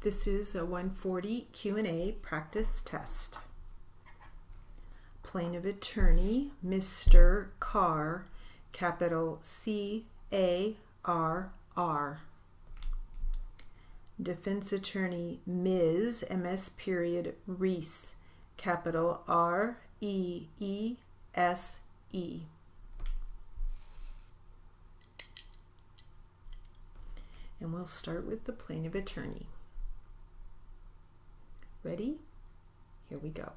This is a 140 Q&A practice test. Plaintiff attorney, Mr. Carr, capital C-A-R-R. Defense attorney, Ms. MS period Reese, capital R-E-E-S-E. And we'll start with the plaintiff attorney. Ready? Here we go.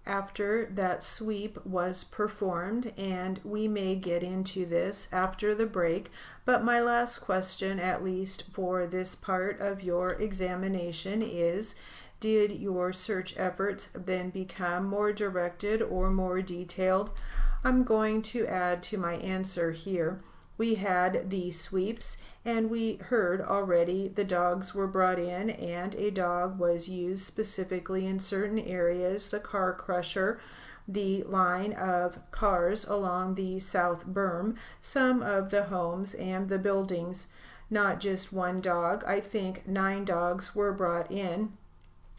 After that sweep was performed, and we may get into this after the break, but my last question, at least for this part of your examination, is: did your search efforts then become more directed or more detailed? I'm going to add to my answer here. We had the sweeps, and we heard already the dogs were brought in, and a dog was used specifically in certain areas: the car crusher, the line of cars along the south berm, some of the homes and the buildings. Not just one dog, I think 9 dogs were brought in,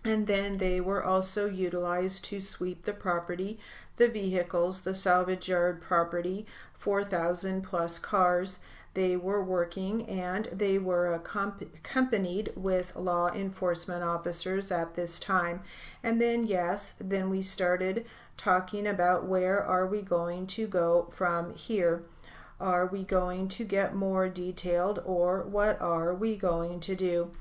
and then they were also utilized to sweep the property, the vehicles, the salvage yard property, 4,000 plus cars. They were working, and they were accompanied with law enforcement officers at this time. And then, yes, then we started talking about where are we going to go from here. Are we going to get more detailed, or what are we going to do?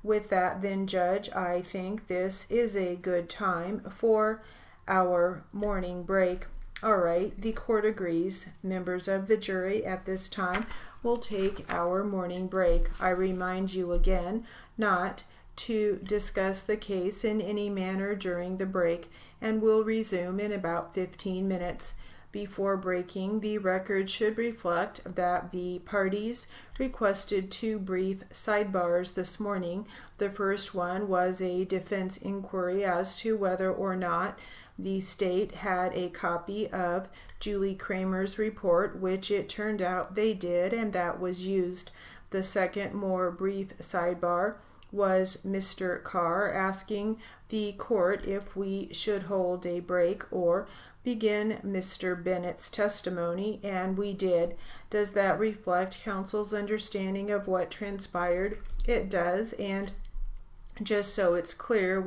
With that then, Judge, I think this is a good time for our morning break. All right, the court agrees. Members of the jury, at this time, will take our morning break. I remind you again not to discuss the case in any manner during the break, and we'll resume in about 15 minutes. Before breaking, the record should reflect that the parties requested 2 brief sidebars this morning. The first one was a defense inquiry as to whether or not the state had a copy of Julie Kramer's report, which it turned out they did, and that was used. The second, more brief sidebar was Mr. Carr asking the court if we should hold a break or begin Mr. Bennett's testimony, and we did. Does that reflect counsel's understanding of what transpired? It does, and just so it's clear,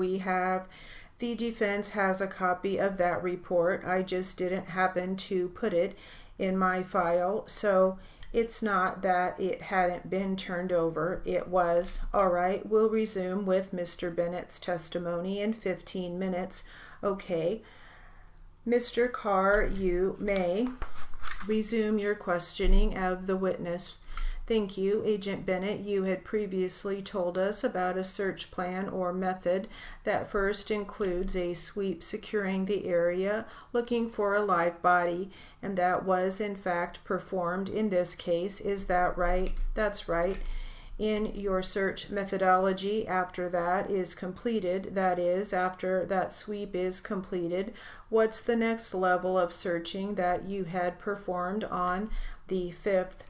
the defense has a copy of that report. I just didn't happen to put it in my file, so it's not that it hadn't been turned over. It was. All right, we'll resume with Mr. Bennett's testimony in 15 minutes. Okay. Mr. Carr, you may resume your questioning of the witness. Thank you, Agent Bennett. You had previously told us about a search plan or method that first includes a sweep securing the area, looking for a live body, and that was in fact performed in this case. Is that right? That's right. In your search methodology, after that is completed, that is, after that sweep is completed, what's the next level of searching that you had performed on the 5th?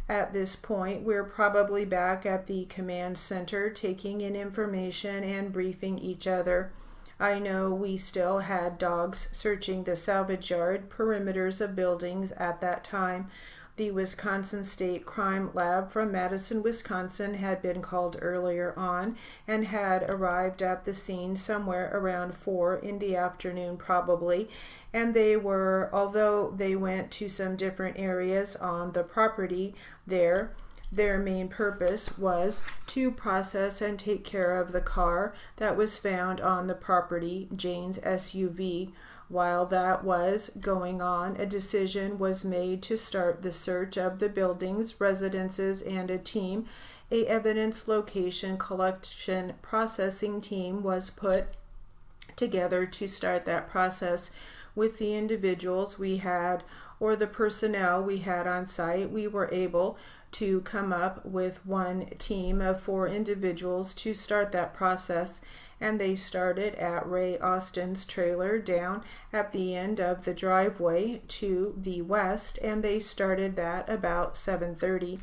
At this point, we're probably back at the command center taking in information and briefing each other. I know we still had dogs searching the salvage yard perimeters of buildings at that time. The Wisconsin State Crime Lab from Madison, Wisconsin had been called earlier on and had arrived at the scene somewhere around 4 in the afternoon probably, and they were, although they went to some different areas on the property their main purpose was to process and take care of the car that was found on the property, Jane's SUV. While that was going on, a decision was made to start the search of the buildings, residences, and a team. A evidence location collection processing team was put together to start that process. With the individuals we had, or the personnel we had on site, we were able to come up with one team of 4 individuals to start that process, and they started at Ray Austin's trailer down at the end of the driveway to the west, and they started that about 7:30.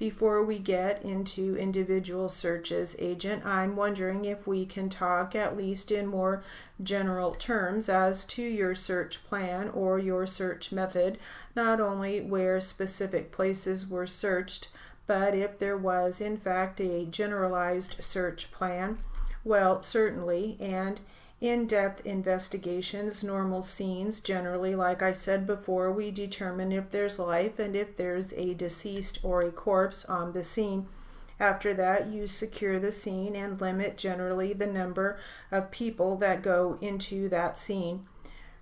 Before we get into individual searches, Agent, I'm wondering if we can talk at least in more general terms as to your search plan or your search method, not only where specific places were searched, but if there was in fact a generalized search plan. Well, certainly, and in-depth investigations, normal scenes, generally, like I said before, we determine if there's life and if there's a deceased or a corpse on the scene. After that, you secure the scene and limit generally the number of people that go into that scene.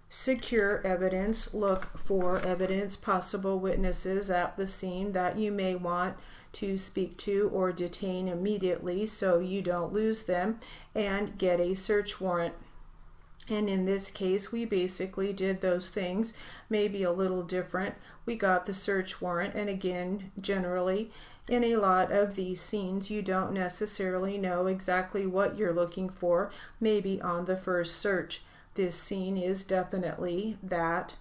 Secure evidence, look for evidence, possible witnesses at the scene that you may want to speak to or detain immediately so you don't lose them, and get a search warrant. And in this case, we basically did those things, maybe a little different. We got the search warrant, and again, generally, in a lot of these scenes, you don't necessarily know exactly what you're looking for, maybe on the first search. This scene is definitely that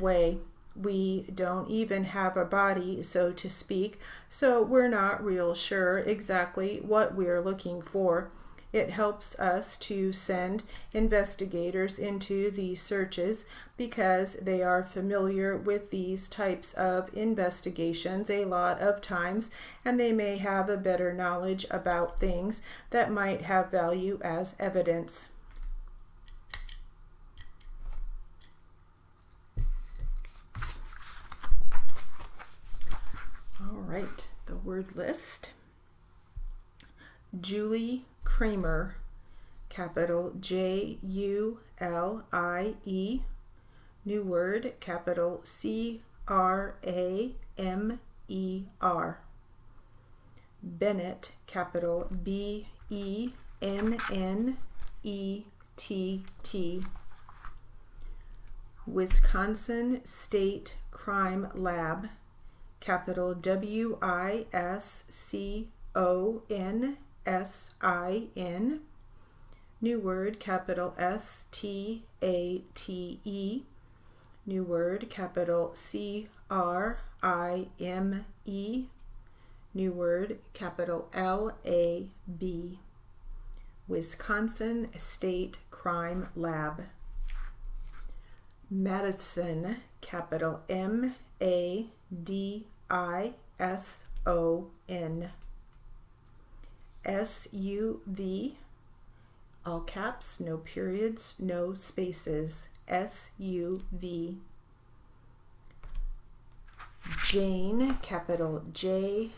way. We don't even have a body, so to speak, so we're not real sure exactly what we're looking for. It helps us to send investigators into these searches because they are familiar with these types of investigations a lot of times, and they may have a better knowledge about things that might have value as evidence. All right, the word list. Julie Kramer, capital Julie, new word, capital Cramer. Bennett, capital Bennett. Wisconsin State Crime Lab, capital WISCONSIN, new word, capital STATE, new word, capital CRIME, new word, capital LAB, Wisconsin State Crime Lab. Madison, capital MADISON, SUV, all caps, no periods, no spaces, SUV. Jane, capital JANE.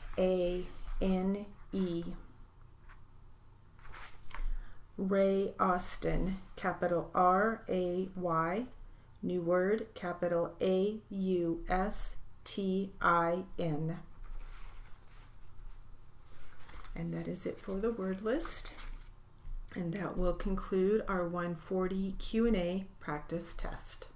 Ray Austin, capital RAY, new word, capital AUSTIN. And that is it for the word list. And that will conclude our 140 Q&A practice test.